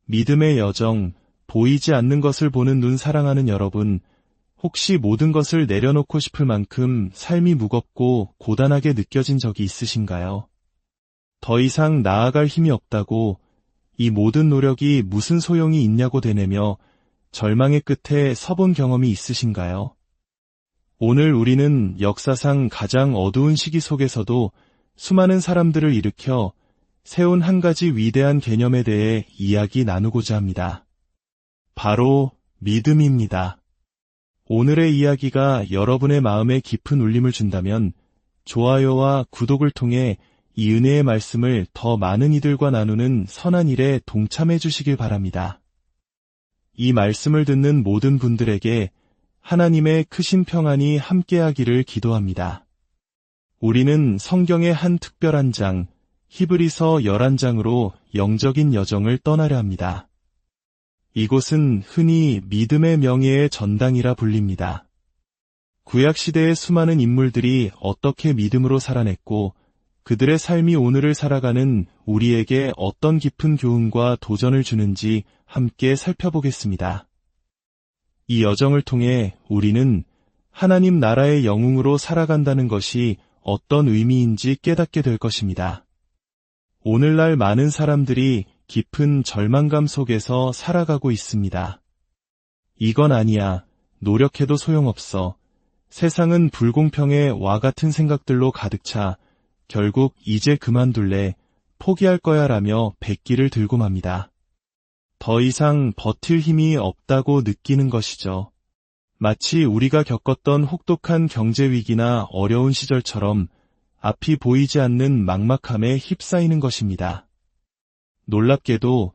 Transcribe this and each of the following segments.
믿음의 여정, 보이지 않는 것을 보는 눈 사랑하는 여러분, 혹시 모든 것을 내려놓고 싶을 만큼 삶이 무겁고 고단하게 느껴진 적이 있으신가요? 더 이상 나아갈 힘이 없다고, 이 모든 노력이 무슨 소용이 있냐고 되뇌며 절망의 끝에 서본 경험이 있으신가요? 오늘 우리는 역사상 가장 어두운 시기 속에서도 수많은 사람들을 일으켜 세운 한 가지 위대한 개념에 대해 이야기 나누고자 합니다. 바로 믿음입니다. 오늘의 이야기가 여러분의 마음에 깊은 울림을 준다면 좋아요와 구독을 통해 이 은혜의 말씀을 더 많은 이들과 나누는 선한 일에 동참해 주시길 바랍니다. 이 말씀을 듣는 모든 분들에게 하나님의 크신 평안이 함께하기를 기도합니다. 우리는 성경의 한 특별한 장, 히브리서 11장으로 영적인 여정을 떠나려 합니다. 이곳은 흔히 믿음의 명예의 전당이라 불립니다. 구약시대의 수많은 인물들이 어떻게 믿음으로 살아냈고 그들의 삶이 오늘을 살아가는 우리에게 어떤 깊은 교훈과 도전을 주는지 함께 살펴보겠습니다. 이 여정을 통해 우리는 하나님 나라의 영웅으로 살아간다는 것이 어떤 의미인지 깨닫게 될 것입니다. 오늘날 많은 사람들이 깊은 절망감 속에서 살아가고 있습니다. 이건 아니야. 노력해도 소용없어. 세상은 불공평의 와 같은 생각들로 가득 차 결국 이제 그만둘래, 포기할 거야 라며 백기를 들고 맙니다. 더 이상 버틸 힘이 없다고 느끼는 것이죠. 마치 우리가 겪었던 혹독한 경제위기나 어려운 시절처럼 앞이 보이지 않는 막막함에 휩싸이는 것입니다. 놀랍게도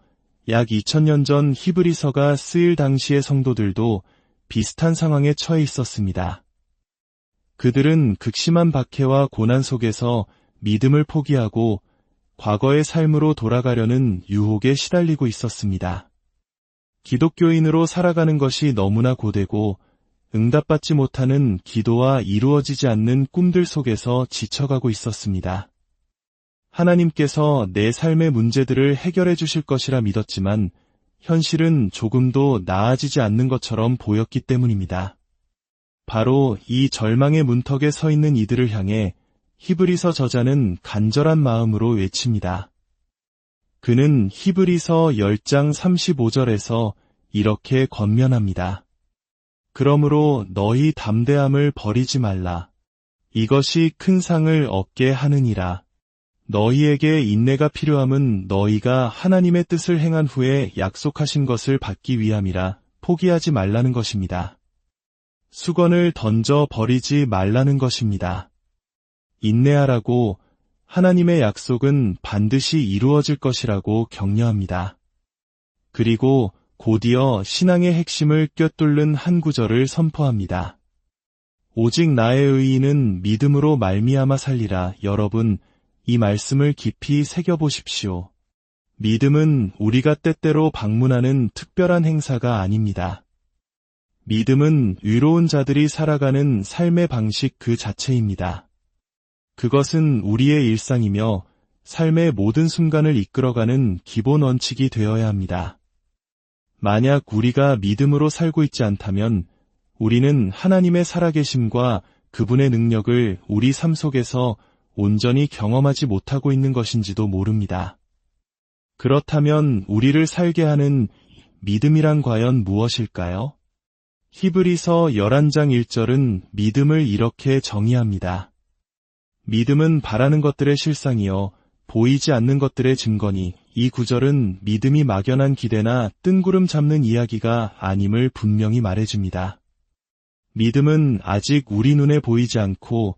약 2000년 전 히브리서가 쓰일 당시의 성도들도 비슷한 상황에 처해 있었습니다. 그들은 극심한 박해와 고난 속에서 믿음을 포기하고 과거의 삶으로 돌아가려는 유혹에 시달리고 있었습니다. 기독교인으로 살아가는 것이 너무나 고되고 응답받지 못하는 기도와 이루어지지 않는 꿈들 속에서 지쳐가고 있었습니다. 하나님께서 내 삶의 문제들을 해결해 주실 것이라 믿었지만 현실은 조금도 나아지지 않는 것처럼 보였기 때문입니다. 바로 이 절망의 문턱에 서 있는 이들을 향해 히브리서 저자는 간절한 마음으로 외칩니다. 그는 히브리서 10장 35절에서 이렇게 권면합니다. 그러므로 너희 담대함을 버리지 말라. 이것이 큰 상을 얻게 하느니라. 너희에게 인내가 필요함은 너희가 하나님의 뜻을 행한 후에 약속하신 것을 받기 위함이라. 포기하지 말라는 것입니다. 수건을 던져 버리지 말라는 것입니다. 인내하라고, 하나님의 약속은 반드시 이루어질 것이라고 격려합니다. 그리고 곧이어 신앙의 핵심을 꿰뚫는 한 구절을 선포합니다. 오직 나의 의인은 믿음으로 말미암아 살리라. 여러분, 이 말씀을 깊이 새겨보십시오. 믿음은 우리가 때때로 방문하는 특별한 행사가 아닙니다. 믿음은 의로운 자들이 살아가는 삶의 방식 그 자체입니다. 그것은 우리의 일상이며 삶의 모든 순간을 이끌어가는 기본 원칙이 되어야 합니다. 만약 우리가 믿음으로 살고 있지 않다면 우리는 하나님의 살아계심과 그분의 능력을 우리 삶 속에서 온전히 경험하지 못하고 있는 것인지도 모릅니다. 그렇다면 우리를 살게 하는 믿음이란 과연 무엇일까요? 히브리서 11장 1절은 믿음을 이렇게 정의합니다. 믿음은 바라는 것들의 실상이요 보이지 않는 것들의 증거니. 이 구절은 믿음이 막연한 기대나 뜬구름 잡는 이야기가 아님을 분명히 말해줍니다. 믿음은 아직 우리 눈에 보이지 않고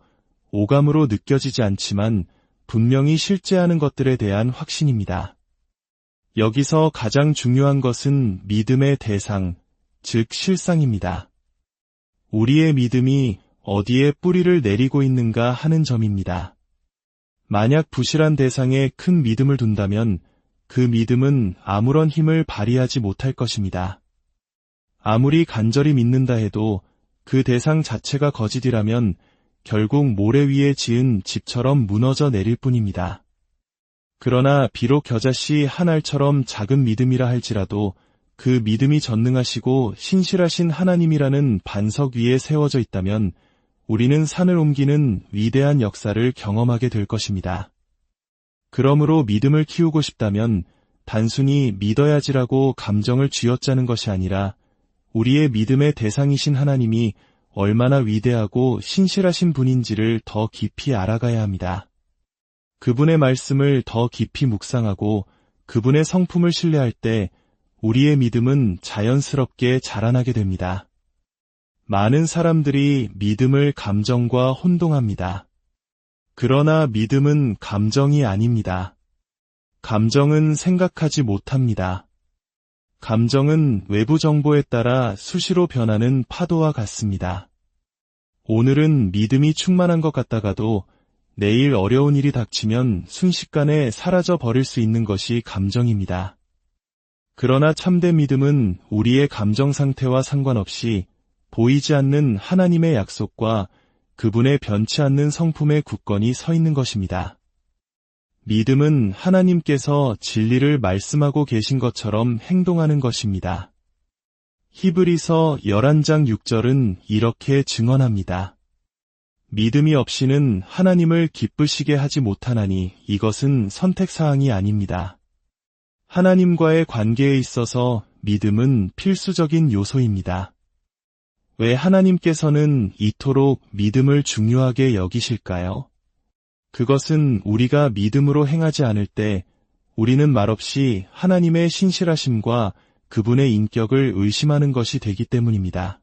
오감으로 느껴지지 않지만 분명히 실제하는 것들에 대한 확신입니다. 여기서 가장 중요한 것은 믿음의 대상, 즉 실상입니다. 우리의 믿음이 어디에 뿌리를 내리고 있는가 하는 점입니다. 만약 부실한 대상에 큰 믿음을 둔다면 그 믿음은 아무런 힘을 발휘하지 못할 것입니다. 아무리 간절히 믿는다 해도 그 대상 자체가 거짓이라면 결국 모래 위에 지은 집처럼 무너져 내릴 뿐입니다. 그러나 비록 겨자씨 한 알처럼 작은 믿음이라 할지라도 그 믿음이 전능하시고 신실하신 하나님이라는 반석 위에 세워져 있다면 우리는 산을 옮기는 위대한 역사를 경험하게 될 것입니다. 그러므로 믿음을 키우고 싶다면 단순히 믿어야지라고 감정을 쥐어짜는 것이 아니라 우리의 믿음의 대상이신 하나님이 얼마나 위대하고 신실하신 분인지를 더 깊이 알아가야 합니다. 그분의 말씀을 더 깊이 묵상하고 그분의 성품을 신뢰할 때 우리의 믿음은 자연스럽게 자라나게 됩니다. 많은 사람들이 믿음을 감정과 혼동합니다. 그러나 믿음은 감정이 아닙니다. 감정은 생각하지 못합니다. 감정은 외부 정보에 따라 수시로 변하는 파도와 같습니다. 오늘은 믿음이 충만한 것 같다가도 내일 어려운 일이 닥치면 순식간에 사라져 버릴 수 있는 것이 감정입니다. 그러나 참된 믿음은 우리의 감정 상태와 상관없이 보이지 않는 하나님의 약속과 그분의 변치 않는 성품에 굳건히 서 있는 것입니다. 믿음은 하나님께서 진리를 말씀하고 계신 것처럼 행동하는 것입니다. 히브리서 11장 6절은 이렇게 증언합니다. 믿음이 없이는 하나님을 기쁘시게 하지 못하나니 이것은 선택사항이 아닙니다. 하나님과의 관계에 있어서 믿음은 필수적인 요소입니다. 왜 하나님께서는 이토록 믿음을 중요하게 여기실까요? 그것은 우리가 믿음으로 행하지 않을 때 우리는 말없이 하나님의 신실하심과 그분의 인격을 의심하는 것이 되기 때문입니다.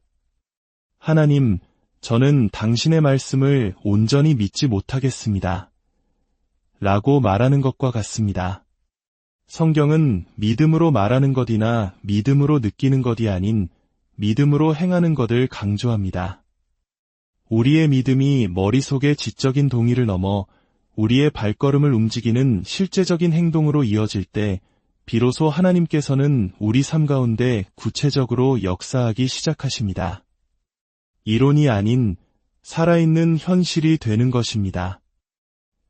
하나님, 저는 당신의 말씀을 온전히 믿지 못하겠습니다. 라고 말하는 것과 같습니다. 성경은 믿음으로 말하는 것이나 믿음으로 느끼는 것이 아닌 믿음으로 행하는 것을 강조합니다. 우리의 믿음이 머릿속의 지적인 동의를 넘어 우리의 발걸음을 움직이는 실제적인 행동으로 이어질 때 비로소 하나님께서는 우리 삶 가운데 구체적으로 역사하기 시작하십니다. 이론이 아닌 살아있는 현실이 되는 것입니다.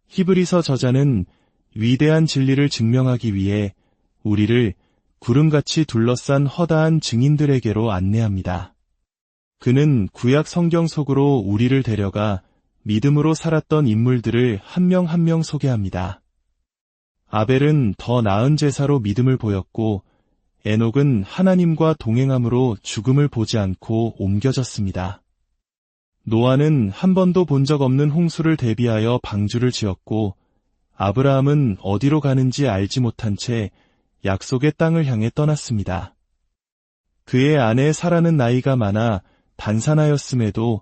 히브리서 저자는 위대한 진리를 증명하기 위해 우리를 구름같이 둘러싼 허다한 증인들에게로 안내합니다. 그는 구약 성경 속으로 우리를 데려가 믿음으로 살았던 인물들을 한 명 한 명 소개합니다. 아벨은 더 나은 제사로 믿음을 보였고 에녹은 하나님과 동행함으로 죽음을 보지 않고 옮겨졌습니다. 노아는 한 번도 본 적 없는 홍수를 대비하여 방주를 지었고 아브라함은 어디로 가는지 알지 못한 채 약속의 땅을 향해 떠났습니다. 그의 아내 사라는 나이가 많아 단산하였음에도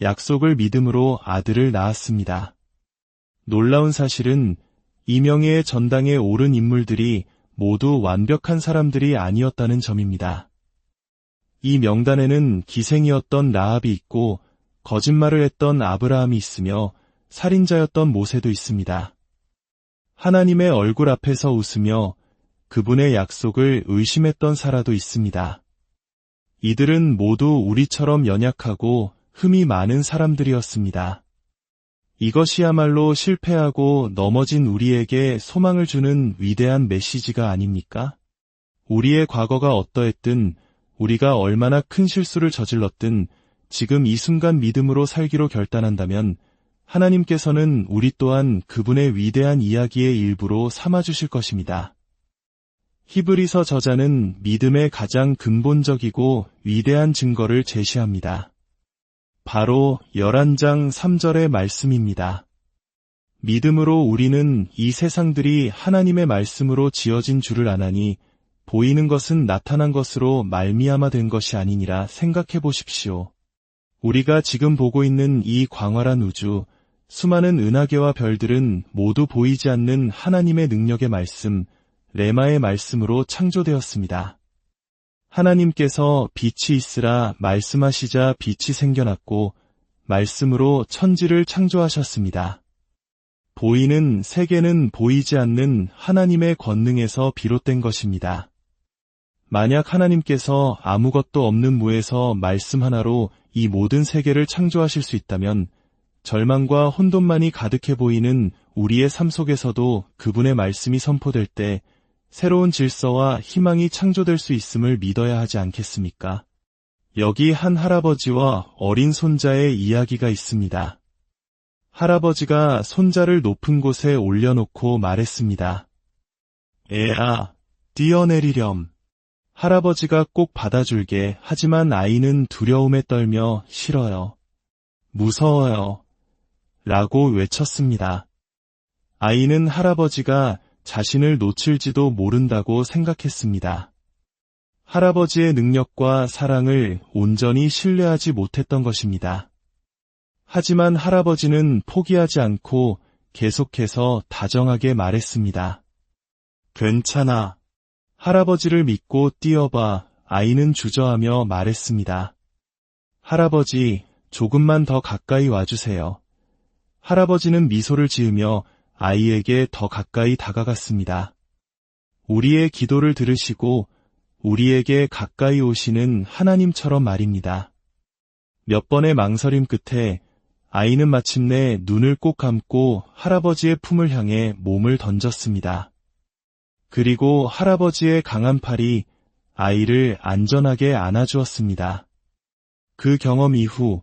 약속을 믿음으로 아들을 낳았습니다. 놀라운 사실은 이명예의 전당에 오른 인물들이 모두 완벽한 사람들이 아니었다는 점입니다. 이 명단에는 기생이었던 라합이 있고 거짓말을 했던 아브라함이 있으며 살인자였던 모세도 있습니다. 하나님의 얼굴 앞에서 웃으며 그분의 약속을 의심했던 사라도 있습니다. 이들은 모두 우리처럼 연약하고 흠이 많은 사람들이었습니다. 이것이야말로 실패하고 넘어진 우리에게 소망을 주는 위대한 메시지가 아닙니까? 우리의 과거가 어떠했든 우리가 얼마나 큰 실수를 저질렀든 지금 이 순간 믿음으로 살기로 결단한다면 하나님께서는 우리 또한 그분의 위대한 이야기의 일부로 삼아주실 것입니다. 히브리서 저자는 믿음의 가장 근본적이고 위대한 증거를 제시합니다. 바로 11장 3절의 말씀입니다. 믿음으로 우리는 이 세상들이 하나님의 말씀으로 지어진 줄을 아나니 보이는 것은 나타난 것으로 말미암아 된 것이 아니니라 생각해 보십시오. 우리가 지금 보고 있는 이 광활한 우주, 수많은 은하계와 별들은 모두 보이지 않는 하나님의 능력의 말씀, 레마의 말씀으로 창조되었습니다. 하나님께서 빛이 있으라 말씀하시자 빛이 생겨났고 말씀으로 천지를 창조하셨습니다. 보이는 세계는 보이지 않는 하나님의 권능에서 비롯된 것입니다. 만약 하나님께서 아무것도 없는 무에서 말씀 하나로 이 모든 세계를 창조하실 수 있다면 절망과 혼돈만이 가득해 보이는 우리의 삶 속에서도 그분의 말씀이 선포될 때 새로운 질서와 희망이 창조될 수 있음을 믿어야 하지 않겠습니까? 여기 한 할아버지와 어린 손자의 이야기가 있습니다. 할아버지가 손자를 높은 곳에 올려놓고 말했습니다. 애아, 뛰어내리렴. 할아버지가 꼭 받아줄게. 하지만 아이는 두려움에 떨며 싫어요. 무서워요. 라고 외쳤습니다. 아이는 할아버지가 자신을 놓칠지도 모른다고 생각했습니다. 할아버지의 능력과 사랑을 온전히 신뢰하지 못했던 것입니다. 하지만 할아버지는 포기하지 않고 계속해서 다정하게 말했습니다. 괜찮아. 할아버지를 믿고 뛰어봐. 아이는 주저하며 말했습니다. 할아버지, 조금만 더 가까이 와주세요. 할아버지는 미소를 지으며 아이에게 더 가까이 다가갔습니다. 우리의 기도를 들으시고 우리에게 가까이 오시는 하나님처럼 말입니다. 몇 번의 망설임 끝에 아이는 마침내 눈을 꼭 감고 할아버지의 품을 향해 몸을 던졌습니다. 그리고 할아버지의 강한 팔이 아이를 안전하게 안아주었습니다. 그 경험 이후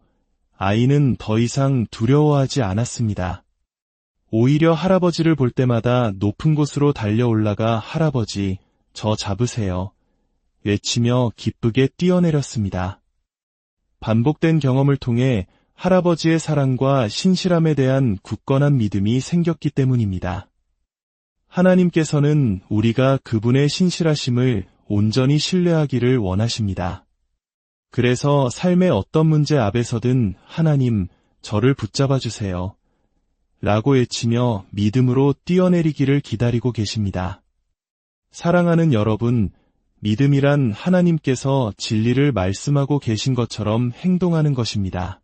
아이는 더 이상 두려워하지 않았습니다. 오히려 할아버지를 볼 때마다 높은 곳으로 달려 올라가 할아버지, 저 잡으세요. 외치며 기쁘게 뛰어내렸습니다. 반복된 경험을 통해 할아버지의 사랑과 신실함에 대한 굳건한 믿음이 생겼기 때문입니다. 하나님께서는 우리가 그분의 신실하심을 온전히 신뢰하기를 원하십니다. 그래서 삶의 어떤 문제 앞에서든 하나님, 저를 붙잡아 주세요. 라고 외치며 믿음으로 뛰어내리기를 기다리고 계십니다. 사랑하는 여러분, 믿음이란 하나님께서 진리를 말씀하고 계신 것처럼 행동하는 것입니다.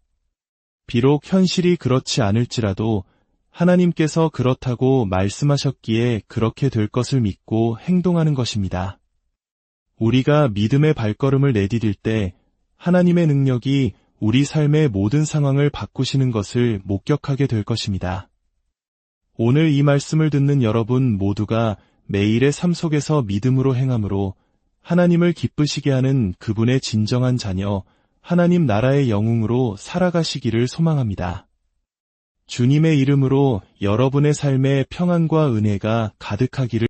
비록 현실이 그렇지 않을지라도 하나님께서 그렇다고 말씀하셨기에 그렇게 될 것을 믿고 행동하는 것입니다. 우리가 믿음의 발걸음을 내디딜 때 하나님의 능력이 우리 삶의 모든 상황을 바꾸시는 것을 목격하게 될 것입니다. 오늘 이 말씀을 듣는 여러분 모두가 매일의 삶 속에서 믿음으로 행함으로 하나님을 기쁘시게 하는 그분의 진정한 자녀, 하나님 나라의 영웅으로 살아가시기를 소망합니다. 주님의 이름으로 여러분의 삶에 평안과 은혜가 가득하기를